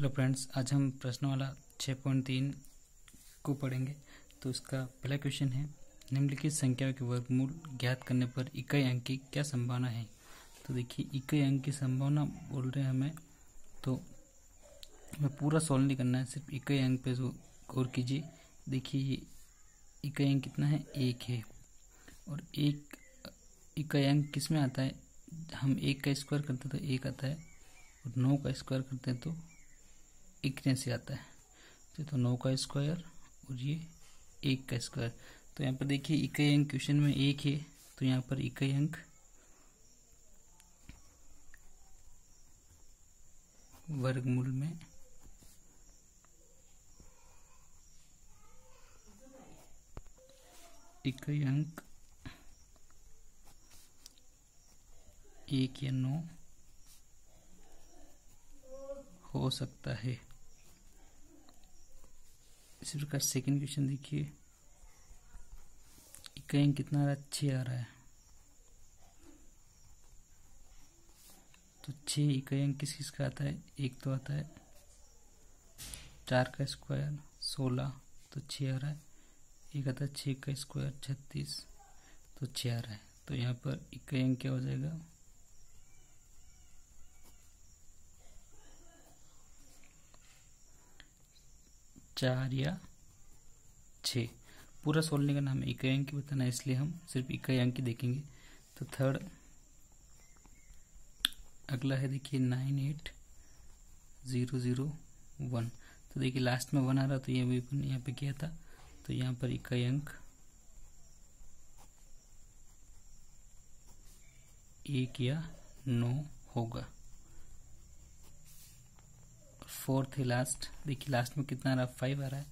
Hello friends, आज हम प्रश्नवाला 6.3 को पढ़ेंगे। तो इसका पहला क्वेश्चन है, निम्नलिखित संख्याओं के वर्गमूल ज्ञात करने पर इकाई अंक की क्या संभावना है। तो देखिए, इकाई अंक की संभावना बोल रहे हैं हमें, तो हमें पूरा सॉल्व नहीं करना है, सिर्फ इकाई अंक पे गौर कीजिए। देखिए, ये इकाई अंक कितना है, 1 है। और एक इकाई अंक किस में आता है, हम 1 का स्क्वायर करते हैं तो 1 आता है, और 9 का स्क्वायर करते हैं तो 81 आता है। तो 9 का स्क्वायर और ये 1 का स्क्वायर। तो यहाँ पर देखिए, इकाई अंक क्वेश्चन में 1 है, तो यहाँ पर इकाई अंक वर्गमूल में इकाई अंक 1 या 9 हो सकता है। इसी प्रकार सेकंड क्वेश्चन देखिए, इकाई अंक कितना आ रहा है, 6 आ रहा है। तो 6 इकाई अंक किस किस का आता है, एक तो आता है 4 का स्क्वायर 16, तो 6 आ रहा है। एक आता है 6 का स्क्वायर 36, तो 6 आ रहा है। तो यहाँ पर इकाई अंक क्या हो जाएगा, 4 या 6। पूरा सोल्व नहीं करना, हमें इकाई अंक की बताना है, इसलिए हम सिर्फ इकाई अंक की देखेंगे। तो थर्ड अगला है, देखिए 98001। तो देखिए लास्ट में 1 आ रहा, तो ये भी यहाँ पे किया था। तो यहाँ पर इकाई अंक 1 या 9 होगा। फोर्थ है लास्ट, देखिए लास्ट में कितना आ रहा, 5 आ रहा है।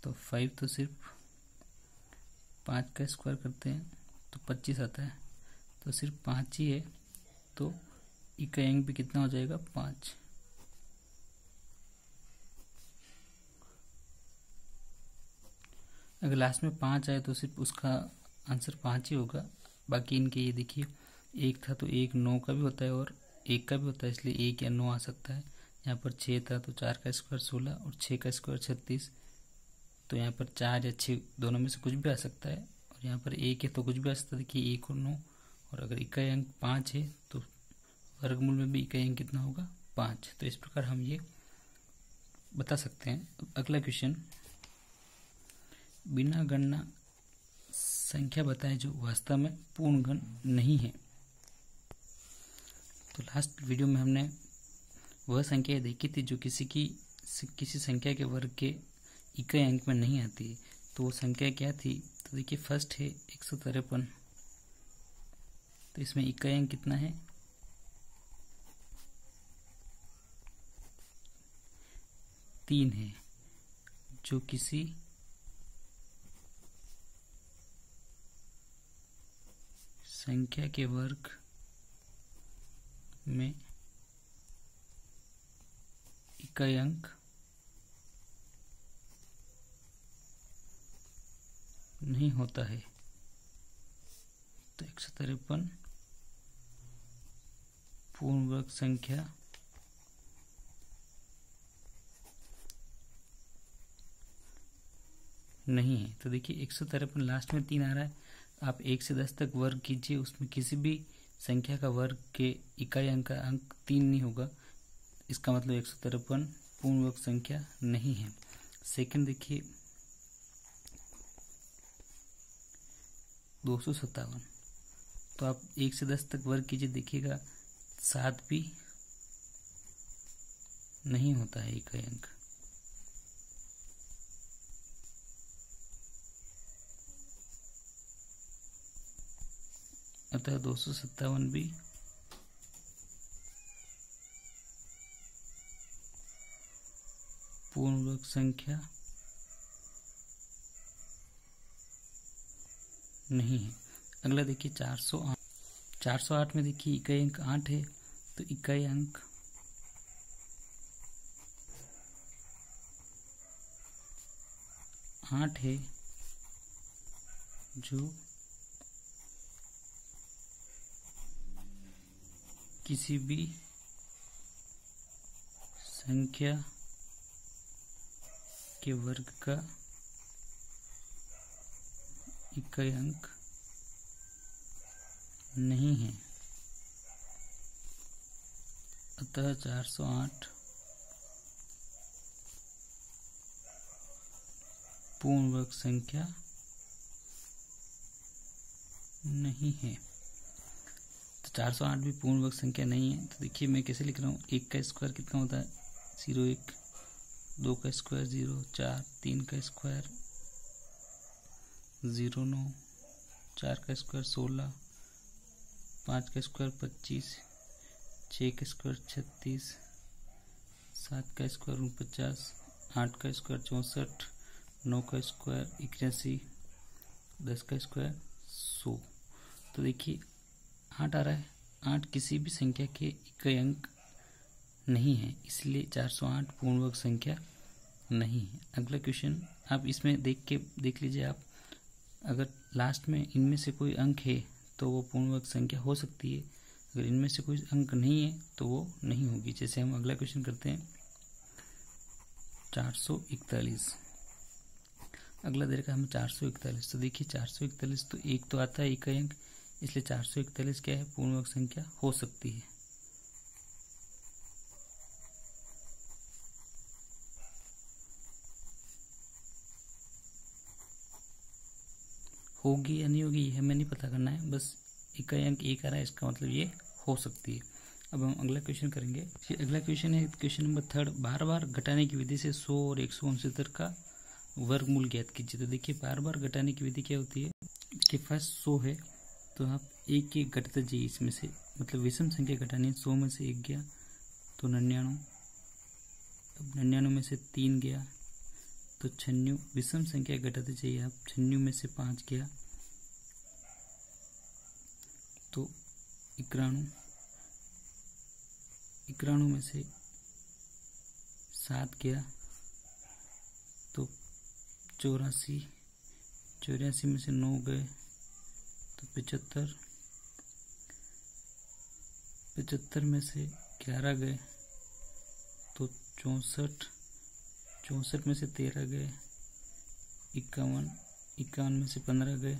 तो 5 तो सिर्फ 5 का स्क्वायर करते हैं तो 25 आता है, तो सिर्फ 5 ही है। तो इकाई अंक भी कितना हो जाएगा, 5। अगर लास्ट में 5 आए तो सिर्फ उसका आंसर 5 ही होगा। बाकी इनके ये देखिए, 1 था तो 1 9 का भी होता है और 1 का भी होता है, इसलिए 1 या 9 आ सकता है। यहाँ पर 6 था तो 4 का स्क्वायर 16 और 6 का स्क्वायर 36, तो यहाँ पर 4 या 6 दोनों में से कुछ भी आ सकता है। और यहाँ पर 1 है तो कुछ भी आ सकता है, देखिए 1 और 9। और अगर इकाई अंक 5 है तो वर्गमूल में भी इकाई अंक कितना होगा, 5। तो इस प्रकार हम ये बता सकते हैं। अगला क्वेश्चन, बिना गणना संख्या बताए जो वास्तव में पूर्ण गण नहीं है। तो लास्ट वीडियो में हमने वह संख्या देखी थी जो किसी संख्या के वर्ग के इकाई अंक में नहीं आती। तो वो संख्या क्या थी, तो देखिए फर्स्ट है 153। तो इसमें इकाई अंक कितना है, 3 है, जो किसी संख्या के वर्ग में इकाई अंक नहीं होता है। तो 153 पूर्ण वर्ग संख्या नहीं है। तो देखिए 153 लास्ट में 3 आ रहा है, आप 1 से 10 तक वर्ग कीजिए, उसमें किसी भी संख्या का वर्ग के इकाई अंक का अंक 3 नहीं होगा। इसका मतलब 153 पूर्ण वर्ग संख्या नहीं है। सेकंड देखिए 257। तो आप 1 से 10 तक वर्ग कीजिए, देखिएगा 7 भी नहीं होता है इकाई अंक। अतः 257 भी पूर्ण वर्ग संख्या नहीं है। अगला देखिए 408। 408 में देखिए इकाई अंक 8 है, तो इकाई अंक 8 है जो किसी भी संख्या के वर्ग का इकाई अंक नहीं है, अतः 408 पूर्ण वर्ग संख्या नहीं है। तो 408 भी पूर्ण वर्ग संख्या नहीं है। तो देखिए मैं कैसे लिख रहा हूँ, 1 का स्क्वायर कितना होता है 01, 2 का स्क्वायर 0, 4, 3 का स्क्वायर 09, 4 का स्क्वायर 16, 5 का स्क्वायर 25, 6 का स्क्वायर 36, 7 का स्क्वायर 49, 8 का स्क्वायर 64, 9 का स्क्वायर 81, 10 का स्क्वायर 100। तो देखिए 8 आ रहा है, 8 किसी भी संख्या के इकाई अंक नहीं है, इसलिए 408 पूर्ण वर्ग संख्या नहीं है। अगला क्वेश्चन आप इसमें देख लीजिए, आप अगर लास्ट में इनमें से कोई अंक है तो वो पूर्ण वर्ग संख्या हो सकती है, अगर इनमें से कोई अंक नहीं है तो वो नहीं होगी। जैसे हम अगला क्वेश्चन करते हैं 441, अगला दे रखा है हमें 441। तो देखिए 441 तो एक तो आता है इकाई अंक, इसलिए 441 क्या है पूर्ण वर्ग संख्या हो सकती है। होगी या नहीं होगी ये हमें नहीं पता करना है, बस इकाई अंक एक आ रहा है इसका मतलब ये हो सकती है। अब हम अगला क्वेश्चन करेंगे। अगला क्वेश्चन है क्वेश्चन नंबर 3, बार बार घटाने की विधि से 100 और 169 का वर्गमूल ज्ञात कीजिए। तो देखिए बार बार घटाने की विधि क्या होती है, देखिए फर्स्ट 100 है तो आप एक एक घटते जाइए, इसमें से मतलब विषम संख्या घटानी है। 100 में से 1 गया तो 99, अब 99 में से 3 गया तो 96, विषम संख्या घटाते जाइए आप। 96 में से 5 गया तो 91, 91 में से 7 गया तो 84, 84 में से 9 गए तो 75, 75 में से 11 गए तो 64, 64 में से 13 गए 51, 51 में से 15 गए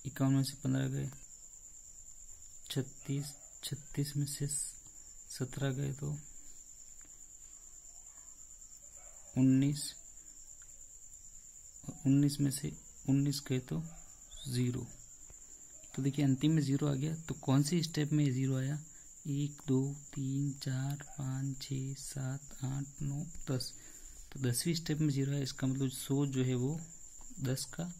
51 में से 15 गए 36, 36 में से 17 गए तो 19, 19 में से 19 गए तो 0। तो देखिए अंतिम में 0 आ गया, तो कौन सी स्टेप में 0 आया, 1 2 3 4 5 6 7 8 9 10, तो 10वीं स्टेप में 0 है। इसका मतलब 100 जो है वो 10 का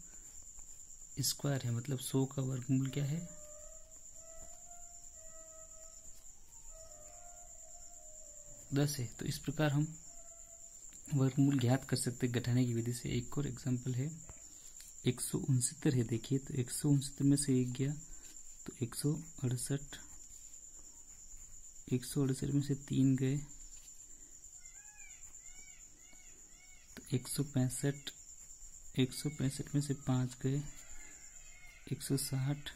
स्क्वायर है, मतलब 100 का वर्गमूल क्या है 10 है। तो इस प्रकार हम वर्गमूल ज्ञात कर सकते घटाने की विधि से। एक और एग्जांपल है 169 है। देखिए तो 169 में से 1 गया तो 168, 168 में से 3 गए तो 165, 165 में से 5 गए 160,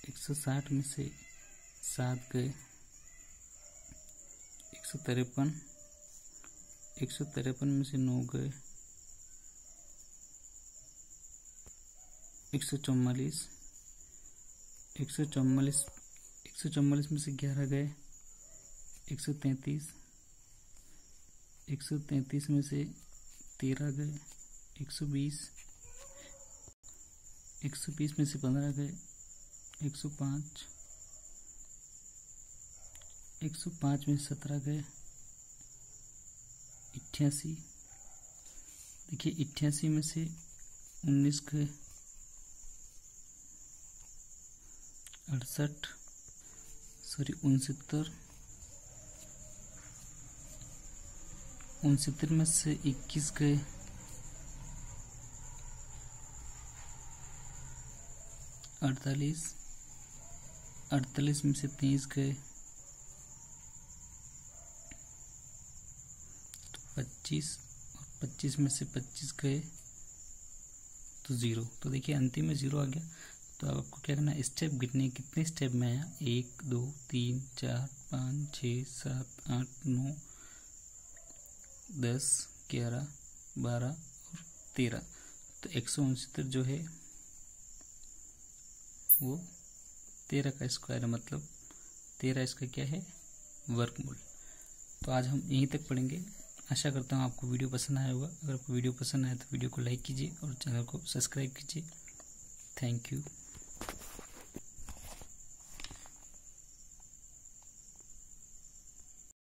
160 में से 7 गए 153, 153 में से 9 गए 144, 144, 144 में से 11 गए 133, 133 में से 13 गए 120, 120 में से 15 गए 105, 105 में से 17 गए 88, देखिए 88 में से 19 गए 68, सॉरी 69, 69 में से 21 गए 48, 48 में से 23 गए तो 25, और 25 में से 25 गए तो 0। तो देखिए अंतिम में 0 आ गया। तो अब आपको क्या करना है, स्टेप गिनने, कितने स्टेप में आया, 1 2 3 4 5 6 7 8 9 10 11 12 और 13। तो 169 जो है वो 13 का स्क्वायर है, मतलब 13 इसका क्या है, वर्गमूल। तो आज हम यहीं तक पढ़ेंगे। आशा करता हूँ आपको वीडियो पसंद आया होगा। अगर आपको वीडियो पसंद आया तो वीडियो को लाइक कीजिए और चैनल को सब्सक्राइब कीजिए। Thank you.